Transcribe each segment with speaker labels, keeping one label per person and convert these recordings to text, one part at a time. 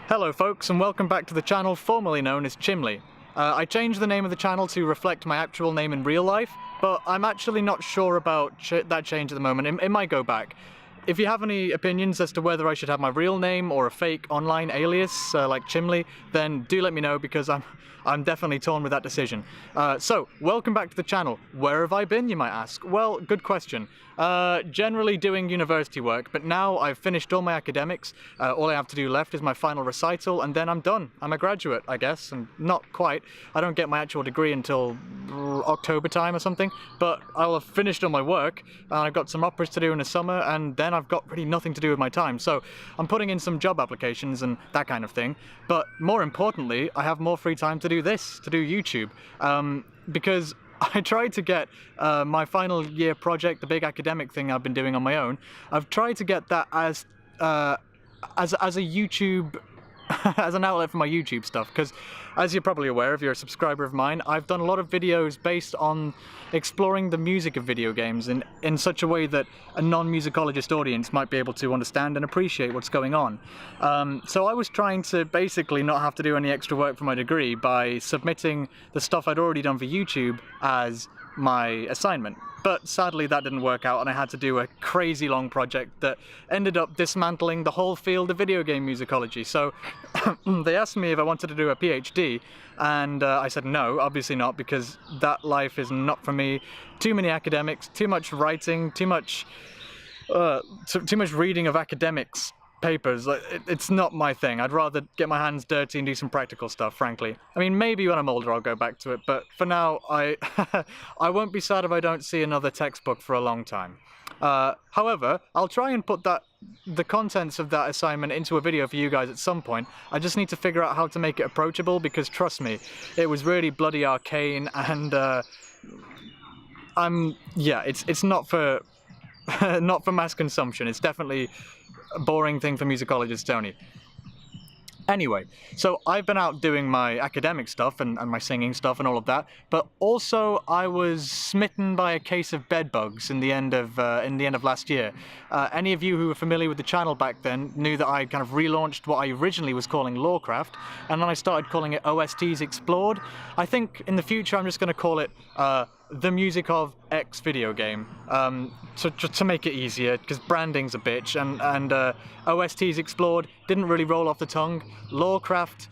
Speaker 1: Hello folks, and welcome back to the channel formerly known as Chimly. I changed the name of the channel to reflect my actual name in real life, but I'm actually not sure about that change at the moment. It might go back. If you have any opinions as to whether I should have my real name or a fake online alias like Chimly, then do let me know, because I'm definitely torn with that decision. So, welcome back to the channel. Where have I been, you might ask? Well, good question. Generally doing university work, but now I've finished all my academics. All I have to do left is my final recital, and then I'm done. I'm a graduate, I guess, and not quite. I don't get my actual degree until October time or something, but I'll have finished all my work, and I've got some operas to do in the summer, and then I've got really nothing to do with my time. So I'm putting in some job applications and that kind of thing, but more importantly, I have more free time to do this, to do YouTube, because I tried to get my final year project, the big academic thing I've been doing on my own. I've tried to get that as a YouTube, as an outlet for my YouTube stuff, because as you're probably aware, if you're a subscriber of mine, I've done a lot of videos based on exploring the music of video games in such a way that a non-musicologist audience might be able to understand and appreciate what's going on. So I was trying to basically not have to do any extra work for my degree by submitting the stuff I'd already done for YouTube as my assignment. But sadly that didn't work out, and I had to do a crazy long project that ended up dismantling the whole field of video game musicology. So they asked me if I wanted to do a PhD, and I said no, obviously not, because that life is not for me. Too many academics, too much writing, too much reading of academics papers. It's not my thing. I'd rather get my hands dirty and do some practical stuff, frankly. I mean, maybe when I'm older I'll go back to it, but for now I won't be sad if I don't see another textbook for a long time. However, I'll try and put the contents of that assignment into a video for you guys at some point. I just need to figure out how to make it approachable, because trust me, it was really bloody arcane, and it's not for not for mass consumption. It's definitely a boring thing for musicologists only. Anyway, so I've been out doing my academic stuff and my singing stuff and all of that, but also I was smitten by a case of bed bugs in the end of last year. Any of you who were familiar with the channel back then knew that I kind of relaunched what I originally was calling Lawcraft, and then I started calling it OSTs Explored. I think in the future I'm just going to call it the music of X video game, to make it easier, because branding's a bitch, and OSTs Explored didn't really roll off the tongue. Lawcraft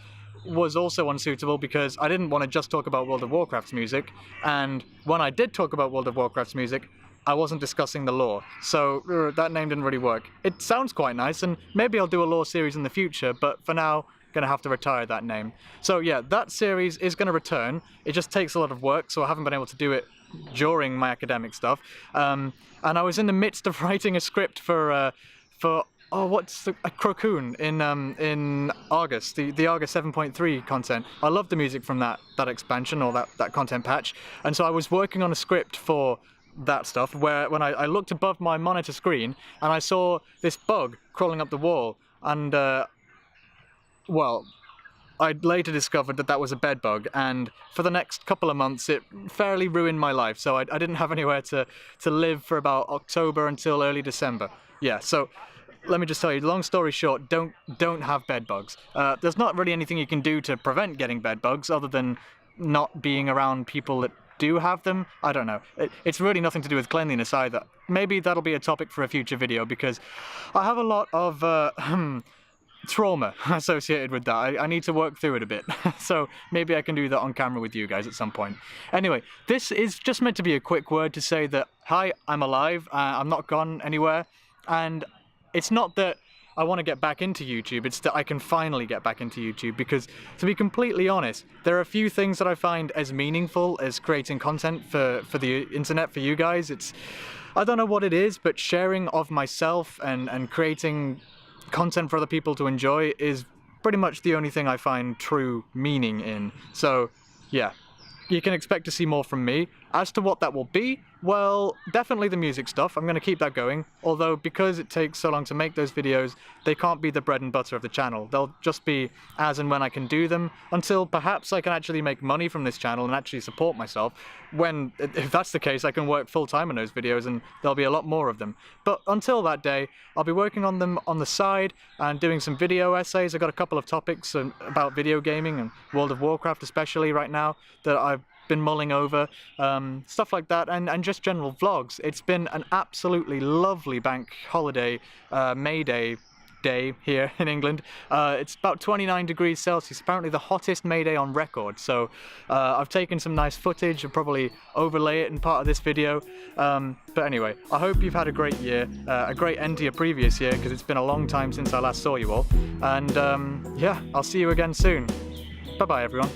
Speaker 1: was also unsuitable because I didn't want to just talk about World of Warcraft's music, and when I did talk about World of Warcraft's music, I wasn't discussing the lore, so that name didn't really work. It sounds quite nice, and maybe I'll do a lore series in the future, but for now, gonna have to retire that name. So yeah, that series is gonna return. It just takes a lot of work, so I haven't been able to do it during my academic stuff. And I was in the midst of writing a script for a Crocoon in August, the August 7.3 content. I love the music from that expansion, or that content patch, and so I was working on a script for that stuff, where when I looked above my monitor screen and I saw this bug crawling up the wall, and well, I later discovered that was a bed bug, and for the next couple of months it fairly ruined my life, so I didn't have anywhere to live for about October until early December. Yeah, so let me just tell you, long story short, don't have bed bugs. There's not really anything you can do to prevent getting bed bugs other than not being around people that do have them. I don't know. It's really nothing to do with cleanliness either. Maybe that'll be a topic for a future video, because I have a lot of trauma associated with that. I need to work through it a bit. So maybe I can do that on camera with you guys at some point. Anyway, this is just meant to be a quick word to say that, hi, I'm alive, I'm not gone anywhere, and it's not that I want to get back into YouTube, it's that I can finally get back into YouTube, because to be completely honest, there are a few things that I find as meaningful as creating content for the internet for you guys. I don't know what it is, but sharing of myself and creating content for other people to enjoy is pretty much the only thing I find true meaning in. So yeah, you can expect to see more from me. As to what that will be, well, definitely the music stuff. I'm going to keep that going, although because it takes so long to make those videos, they can't be the bread and butter of the channel. They'll just be as and when I can do them, until perhaps I can actually make money from this channel and actually support myself. When, if that's the case, I can work full-time on those videos and there'll be a lot more of them. But until that day, I'll be working on them on the side and doing some video essays. I've got a couple of topics about video gaming and World of Warcraft especially right now that I've been mulling over, stuff like that, and just general vlogs. It's been an absolutely lovely bank holiday, May Day here in England. It's about 29 degrees Celsius, apparently the hottest May Day on record, so I've taken some nice footage and probably overlay it in part of this video. But anyway, I hope you've had a great year, a great end to your previous year, because it's been a long time since I last saw you all, and yeah, I'll see you again soon. Bye bye everyone.